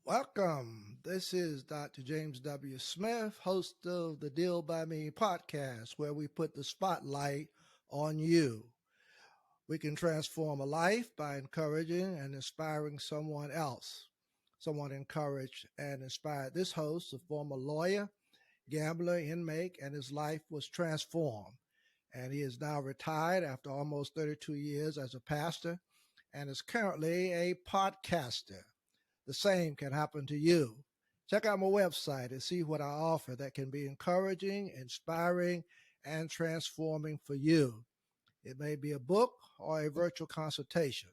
Welcome. This is Dr. James W. Smith, host of the Deal by Me podcast, where we put the spotlight on you. We can transform a life by encouraging and inspiring someone else. Someone encouraged and inspired this host, a former lawyer, gambler, inmate, and his life was transformed. And he is now retired after almost 32 years as a pastor and is currently a podcaster. The same can happen to you. Check out my website and see what I offer that can be encouraging, inspiring, and transforming for you. It may be a book or a virtual consultation.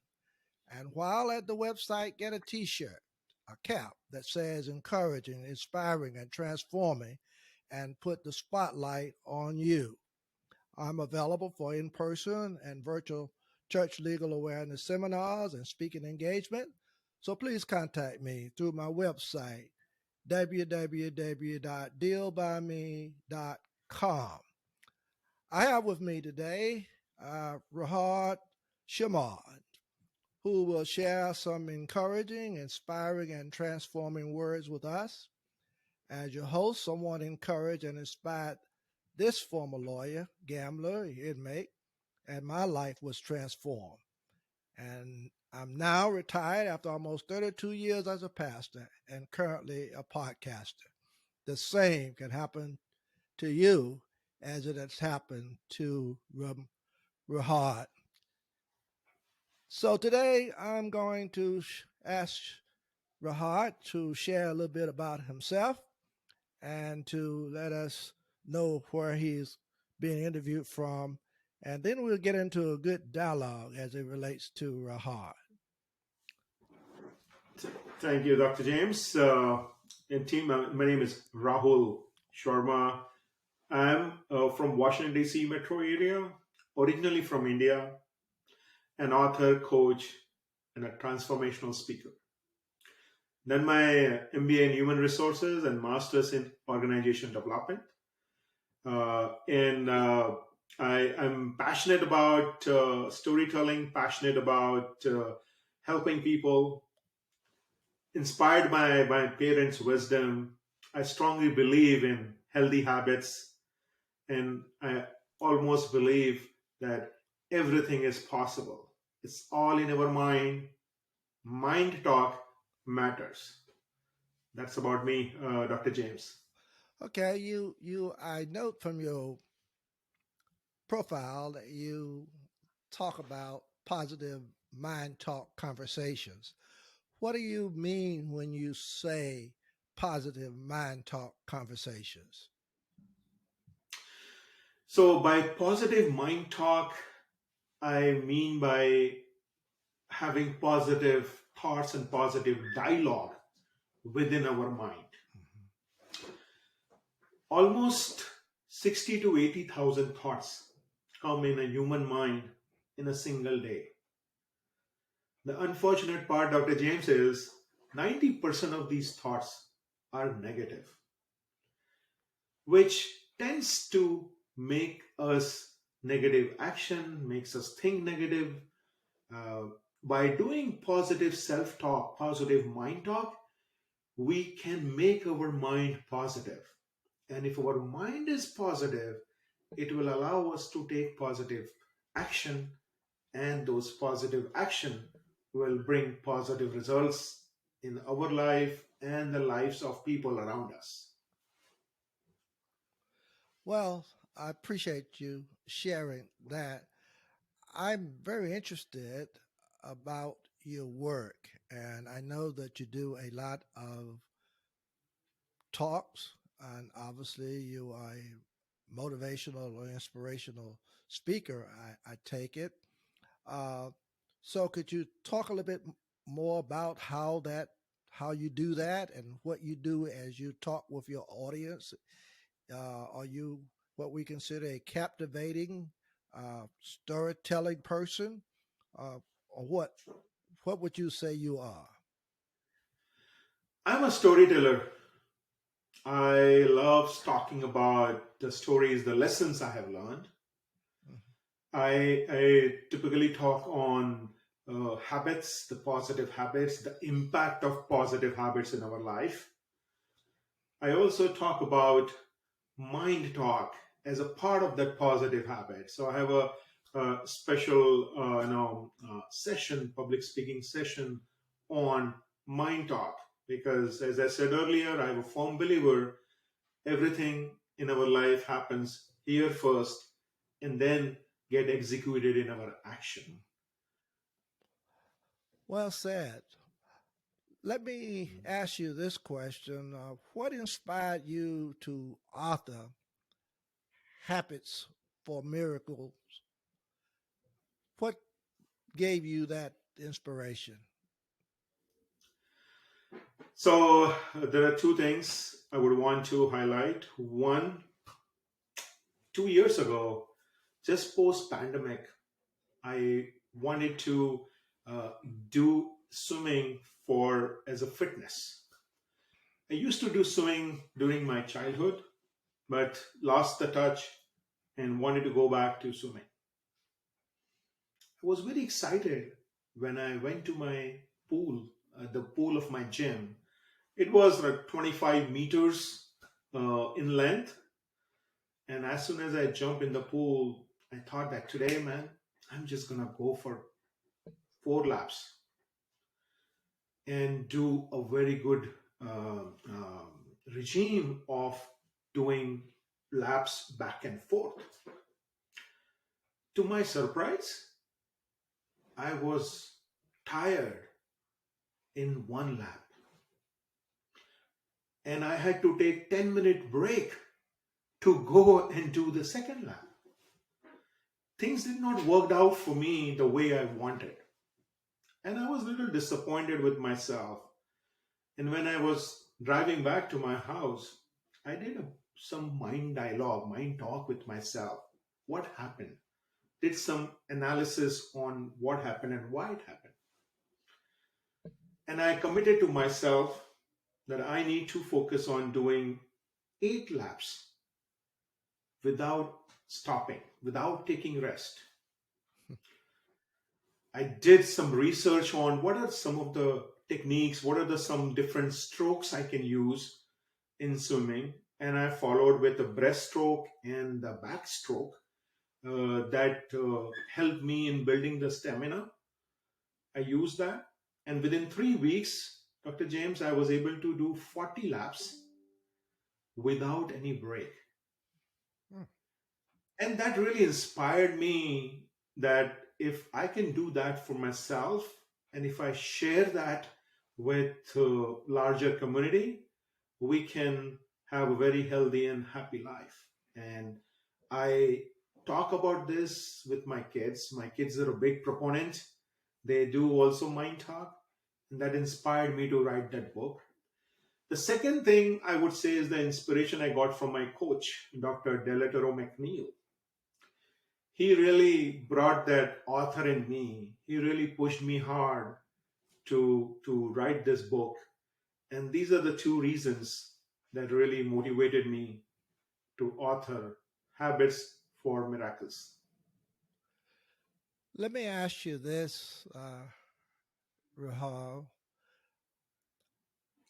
And while at the website, get a t-shirt, a cap that says encouraging, inspiring, and transforming, and put the spotlight on you. I'm available for in-person and virtual church legal awareness seminars and speaking engagement. So please contact me through my website, www.dealbyme.com. I have with me today Rahul Sharma, who will share some encouraging, inspiring, and transforming words with us. As your host, someone encouraged and inspired this former lawyer, gambler, inmate, and my life was transformed. And I'm now retired after almost 32 years as a pastor and currently a podcaster. The same can happen to you as it has happened to Rahad. So today I'm going to ask Rahad to share a little bit about himself and to let us know where he's being interviewed from. And then we'll get into a good dialogue as it relates to Rahad. Thank you, Dr. James. And team, my name is Rahul Sharma. I'm from Washington, D.C. metro area, originally from India, an author, coach, and a transformational speaker. Done my MBA in Human Resources and Master's in Organization Development. I'm passionate about storytelling, passionate about helping people, inspired by my parents' wisdom. I strongly believe in healthy habits, and I almost believe that everything is possible. It's all in our mind. Mind talk matters. That's about me, Dr. James. Okay, I note from your profile that you talk about positive mind talk conversations. What do you mean when you say positive mind talk conversations? So, by positive mind talk, I mean by having positive thoughts and positive dialogue within our mind. Almost 60 to 80,000 thoughts come in a human mind in a single day. The unfortunate part, Dr. James, is 90% of these thoughts are negative, which tends to make us negative action, makes us think negative. Uh, by doing positive self-talk, positive mind talk, we can make our mind positive. And if our mind is positive, it will allow us to take positive action, and those positive action will bring positive results in our life and the lives of people around us. Well, I appreciate you sharing that. I'm very interested about your work, and I know that you do a lot of talks, and obviously you are a motivational or inspirational speaker. I take it. Uh, so could you talk a little bit more about how you do that and what you do as you talk with your audience? Are you what we consider a captivating storytelling person, or what would you say you are? I'm a storyteller. I love talking about the stories, the lessons I have learned. Mhm. I typically talk on habits, the positive habits, the impact of positive habits in our life. I also talk about mind talk as a part of that positive habit. So I have a special, session, public speaking session on mind talk because, as I said earlier, I'm a firm believer everything in our life happens here first and then get executed in our action. Well said. Let me ask you this question. What inspired you to author Habits for Miracles? What gave you that inspiration? So there are two things I would want to highlight. One, 2 years ago, just post pandemic, I wanted to uh, do swimming for as a fitness. I used to do swimming during my childhood, but lost the touch and wanted to go back to swimming. I was very excited when I went to my pool, the pool of my gym. It was like 25 meters in length. And as soon as I jumped in the pool, I thought that today, man, I'm just going to go for 4 laps and do a very good regime of doing laps back and forth. To my surprise, I was tired in 1 lap and I had to take 10-minute break to go and do the second lap. Things did not work out for me the way I wanted. And I was a little disappointed with myself. And when I was driving back to my house, I did some mind dialogue, mind talk with myself. What happened? Did some analysis on what happened and why it happened. And I committed to myself that I need to focus on doing 8 laps without stopping, without taking rest. I did some research on what are some of the techniques, what are the some different strokes I can use in swimming, and I followed with the breaststroke and the backstroke that helped me in building the stamina. I used that, and within 3 weeks, Dr. James, I was able to do 40 laps without any break. Hmm. And that really inspired me that if I can do that for myself and if I share that with larger community, we can have a very healthy and happy life. And I talk about this with my kids. My kids are a big proponent. They do also mind talk, and that inspired me to write that book. The second thing I would say is the inspiration I got from my coach, Dr. Delatoro McNeil. He really brought that author in me. He really pushed me hard to write this book. And these are the two reasons that really motivated me to author Habits for Miracles. Let me ask you this, Rahul.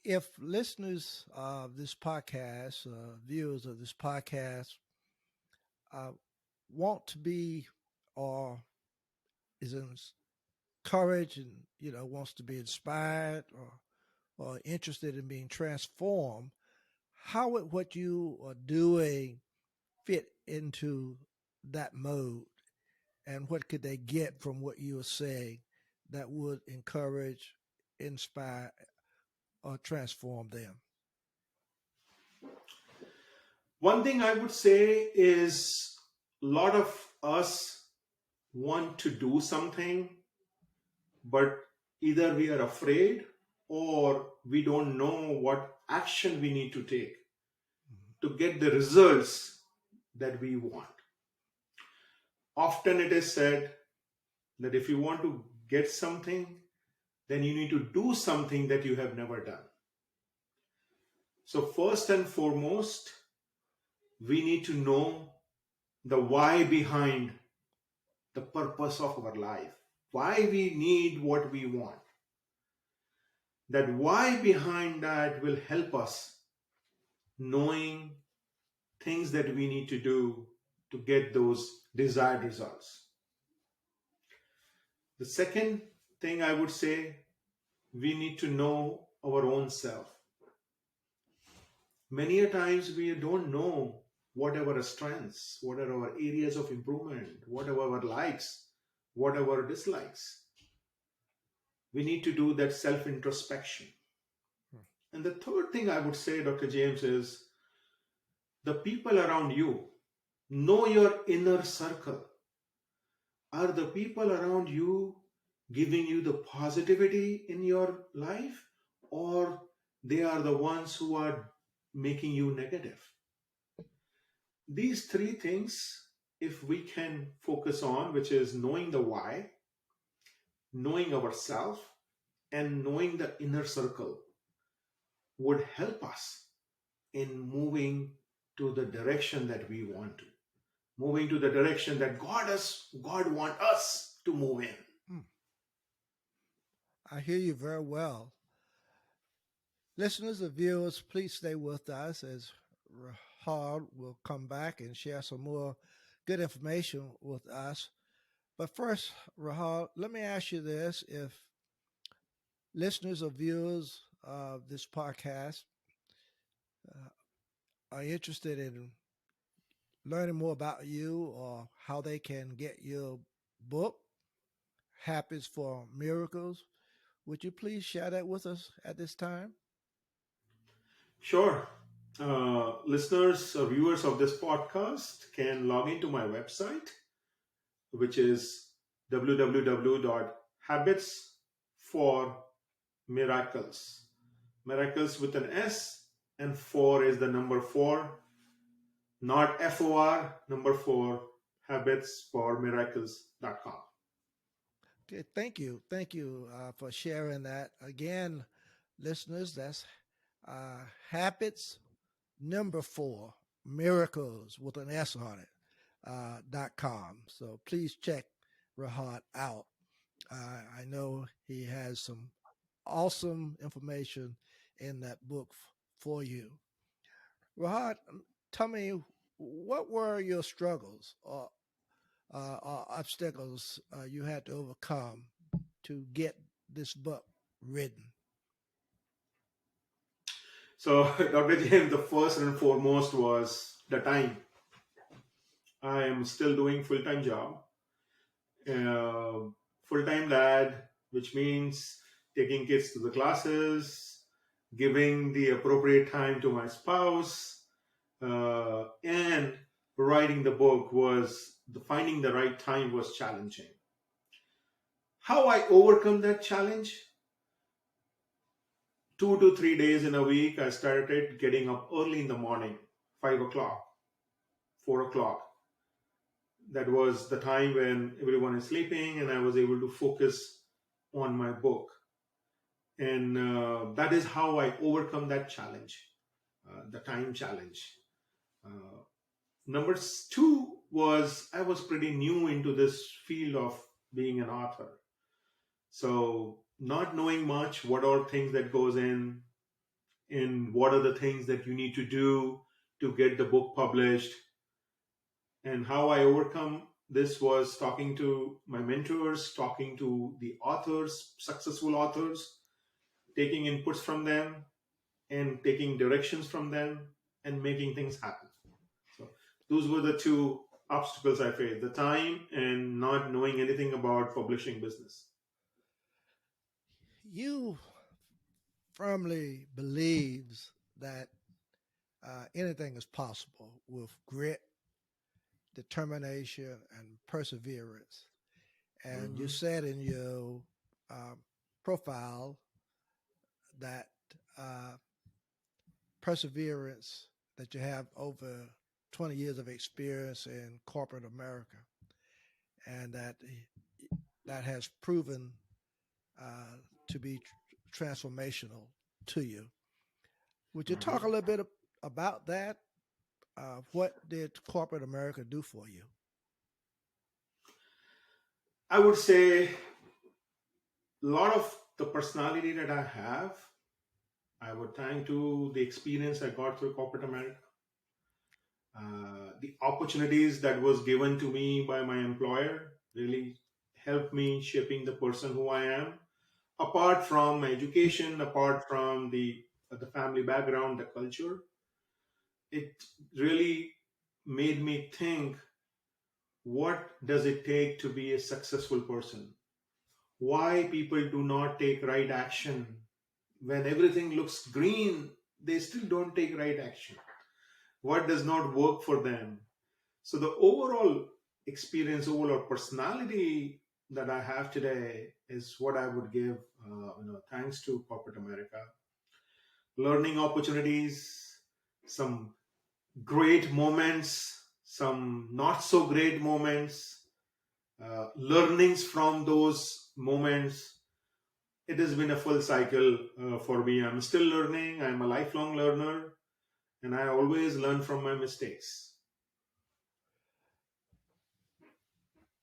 If listeners of this podcast, viewers of this podcast, uh, want to be or is encouraged and wants to be inspired or interested in being transformed, how would what you are doing fit into that mode? And what could they get from what you are saying that would encourage, inspire, or transform them? One thing I would say is a lot of us want to do something, but either we are afraid or we don't know what action we need to take to get the results that we want. Often it is said that if you want to get something, then you need to do something that you have never done. So, first and foremost, we need to know the why behind the purpose of our life. why we need what we want. That why behind that will help us knowing things that we need to do to get those desired results. The second thing I would say, we need to know our own self. Many a times we don't know what are our strengths, what are our areas of improvement, what are our likes, what are our dislikes. We need to do that self introspection. And the third thing I would say, Dr. James, is the people around you. Know your inner circle. Are the people around you giving you the positivity in your life, or they are the ones who are making you negative? These three things, if we can focus on, which is knowing the why, knowing ourselves, and knowing the inner circle, would help us in moving to the direction that we want to, moving to the direction that God want us to move in. Hmm. I hear you very well. Listeners and viewers, please stay with us as Rahul will come back and share some more good information with us. But first, Rahul, let me ask you this. If listeners or viewers of this podcast uh, are interested in learning more about you or how they can get your book, Habits for Miracles, would you please share that with us at this time? Sure. Listeners or viewers of this podcast can log into my website, which is www.habitsformiracles. Miracles with an S, and 4 is the number 4, not FOR, number 4, habitsformiracles.com. Okay, thank you. Thank you for sharing that. Again, listeners, that's uh, Habits number 4, Miracles with an S on it, .com. So please check Rahat out. I know he has some awesome information in that book for you. Rahat, tell me, what were your struggles or obstacles you had to overcome to get this book written? So, Dr. James, the first and foremost was the time. I am still doing full-time job, uh, full-time dad, which means taking kids to the classes, giving the appropriate time to my spouse, and writing the book was finding the right time was challenging. How I overcome that challenge? 2 to 3 days in a week, I started getting up early in the morning, 5 o'clock, 4 o'clock. That was the time when everyone is sleeping, and I was able to focus on my book. And that is how I overcome that challenge, the time challenge. Uh, Number two was I was pretty new into this field of being an author. So not knowing much what are things that goes in what are the things that you need to do to get the book published, and how I overcome this was talking to my mentors, talking to the authors, successful authors, taking inputs from them and taking directions from them and making things happen. So those were the two obstacles I faced: the time and not knowing anything about publishing business. You firmly believes that anything is possible with grit, determination, and perseverance. And you Mhm. said in your uh, profile that uh, perseverance that you have over 20 years of experience in corporate America, and that has proven uh, to be transformational to you. Would you talk a Mhm. little bit about that? What did corporate America do for you? I would say A lot of the personality that I have, I would thank to the experience I got through corporate America, the opportunities that was given to me by my employer really helped me shaping the person who I am. Apart from my education, apart from the family background, the culture, it really made me think, what does it take to be a successful person? Why people do not take right action when everything looks green? They still don't take right action. What does not work for them? So the overall experience, overall personality that I have today is what I would give, thanks to corporate America. Learning opportunities, some great moments, some not so great moments, learnings from those moments. It has been a full cycle for me. I'm still learning. I'm a lifelong learner, and I always learn from my mistakes.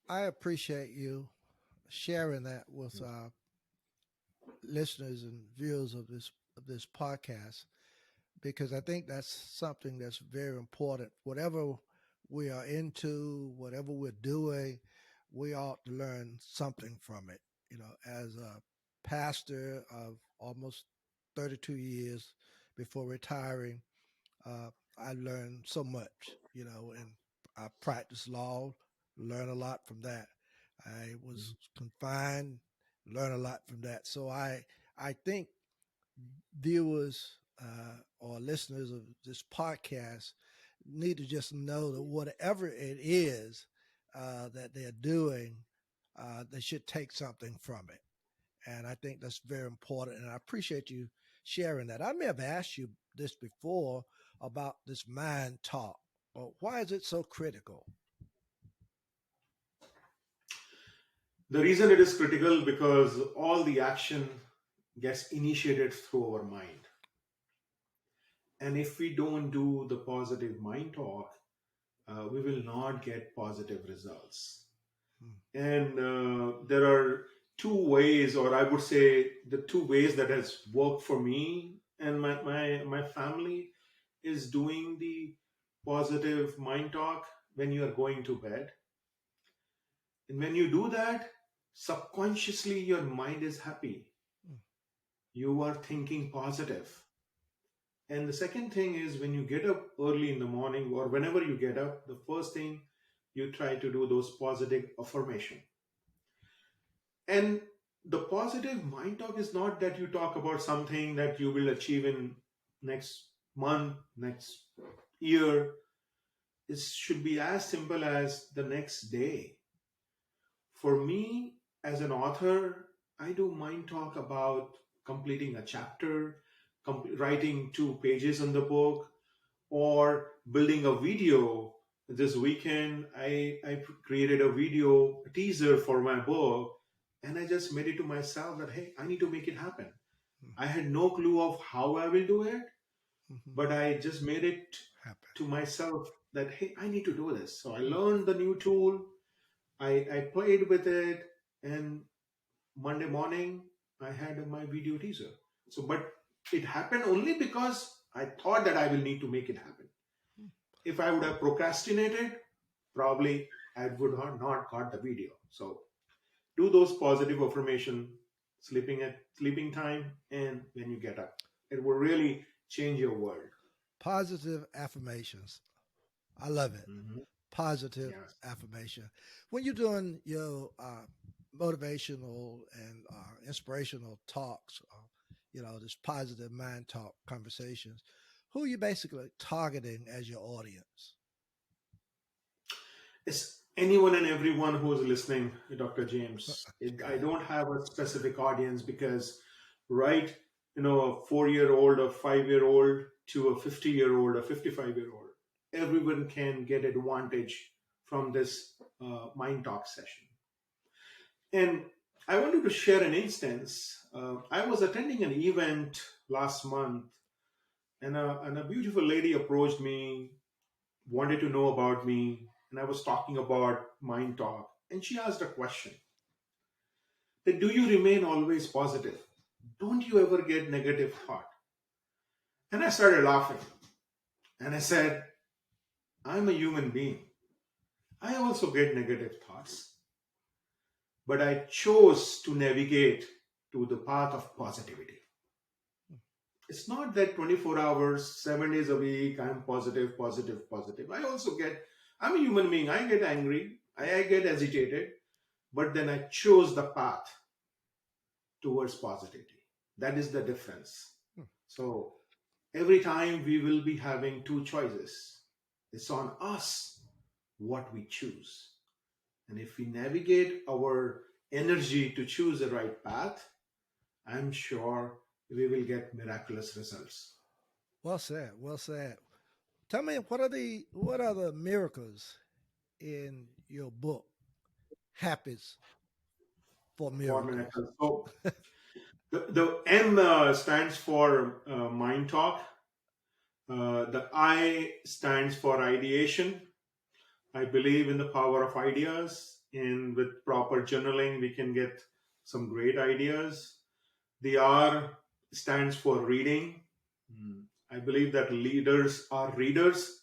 I appreciate you sharing that with our listeners and viewers of this podcast, because I think that's something that's very important. Whatever we are into, whatever we're doing, we ought to learn something from it. You know, as a pastor of almost 32 years before retiring, uh, I learned so much, you know, and I practiced law, learned a lot from that. I was confined, learned a lot from that. So I think viewers or listeners of this podcast need to just know that whatever it is that they're doing, they should take something from it. And I think that's very important. And I appreciate you sharing that. I may have asked you this before about this mind talk. Well, why is it so critical? The reason it is critical because all the action gets initiated through our mind. And if we don't do the positive mind talk, we will not get positive results. Hmm. And there are two ways, or I would say the two ways that has worked for me and my family is doing the positive mind talk when you are going to bed. And when you do that, subconsciously your mind is happy. Hmm. You are thinking positive. And the second thing is when you get up early in the morning or whenever you get up, the first thing you try to do those positive affirmation. And the positive mind talk is not that you talk about something that you will achieve in next month, next year. It should be as simple as the next day. For me, as an author, I do mind talk about completing a chapter, writing 2 pages on the book, or building a video. This weekend, I created a video a teaser for my book, and I just made it to myself that, hey, I need to make it happen. I had no clue of how I will do it, Mm-hmm. but I just made it Happen. to myself that, hey, I need to do this. So I learned the new tool, I played with it, and Monday morning I had my video teaser. So, but it happened only because I thought that I will need to make it happen. If I would have procrastinated, probably I would have not got the video. So do those positive affirmation, sleeping at sleeping time, and when you get up, it will really change your world. Positive affirmations. I love it. Hmm. Positive Yes. affirmation. When you're doing your motivational and inspirational talks, this positive mind talk conversations, who are you basically targeting as your audience? It's anyone and everyone who is listening, Dr. James. I Good. don't have a specific audience because, right, a 4-year old, a 5-year old to a 50-year old, a 55-year old, everyone can get advantage from this mind talk session. And I wanted to share an instance. I was attending an event last month, and a beautiful lady approached me, wanted to know about me, and I was talking about mind talk. And she asked a question. that do you remain always positive? Don't you ever get negative thought? And I started laughing and I said, I'm a human being. I also get negative thoughts, but I chose to navigate to the path of positivity. It's not that 24 hours, 7 days a week, I'm positive, positive, positive. I'm a human being. I get angry, I get agitated, but then I chose the path towards positivity. That is the difference. So every time we will be having two choices. It's on us what we choose. And if we navigate our energy to choose the right path, I'm sure we will get miraculous results. Well said. Well said. Tell me, what are the miracles in your book, Habits for For Miracles? miracles. So the M stands for mind talk. The I stands for ideation. I believe in the power of ideas, and with proper journaling, we can get some great ideas. The R stands for reading. I believe that leaders are readers.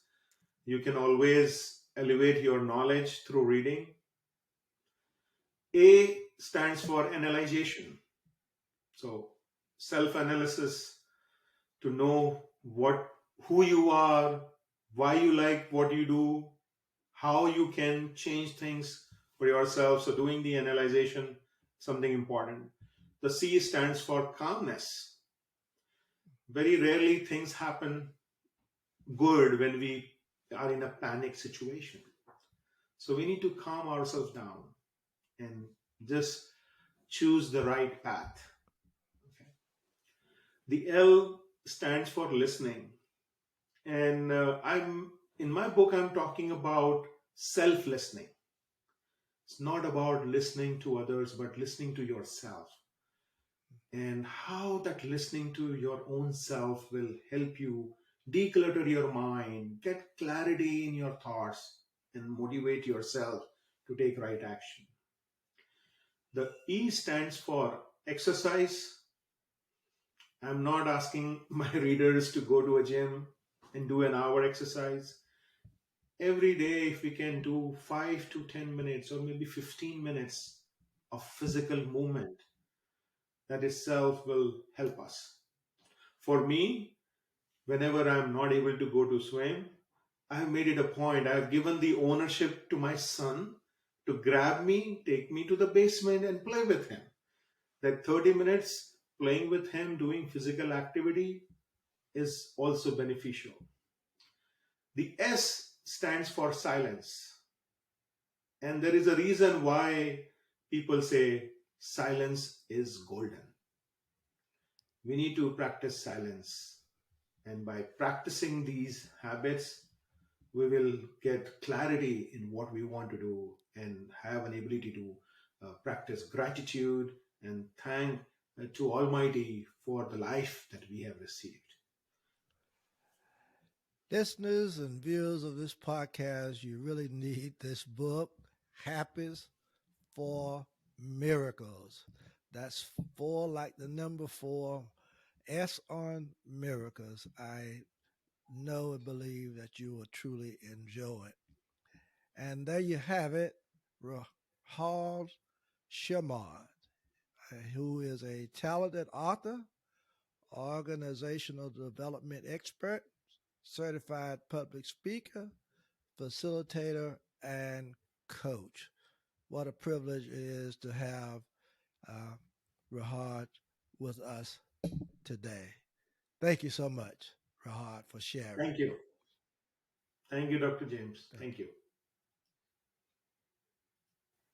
You can always elevate your knowledge through reading. A stands for analyzation. So, self analysis, to know who you are, why you like what you do, how you can change things for yourself. So doing the analyzation, something important. The C stands for calmness. Very rarely things happen good when we are in a panic situation. So we need to calm ourselves down and just choose the right path. Okay. The L stands for listening. And I'm in my book, I'm talking about self listening. It's not about listening to others, but listening to yourself. And how that listening to your own self will help you declutter your mind, get clarity in your thoughts, and motivate yourself to take right action. The E stands for exercise. I'm not asking my readers to go to a gym and do an hour exercise. Every day, if we can do 5 to 10 minutes or maybe 15 minutes of physical movement, that itself will help us. For me, whenever I'm not able to go to swim, I've made it a point. I've given the ownership to my son to grab me, take me to the basement, and play with him. That 30 minutes playing with him, doing physical activity is also beneficial. The S stands for silence. And there is a reason why people say silence is golden. We need to practice silence. And by practicing these habits, we will get clarity in what we want to do and have an ability to practice gratitude and thank to Almighty for the life that we have received. Listeners and viewers of this podcast, you really need this book, Habits for Miracles. That's four like the number four, S on miracles. I know and believe that you will truly enjoy it. And there you have it, Rahul Sharma, who is a talented author, organizational development expert, certified public speaker, facilitator, and coach. What a privilege it is to have uh, Rahad with us today. Thank you so much, Rahad, for sharing. Thank you. Thank you, Dr. James. Thank Thank you. you.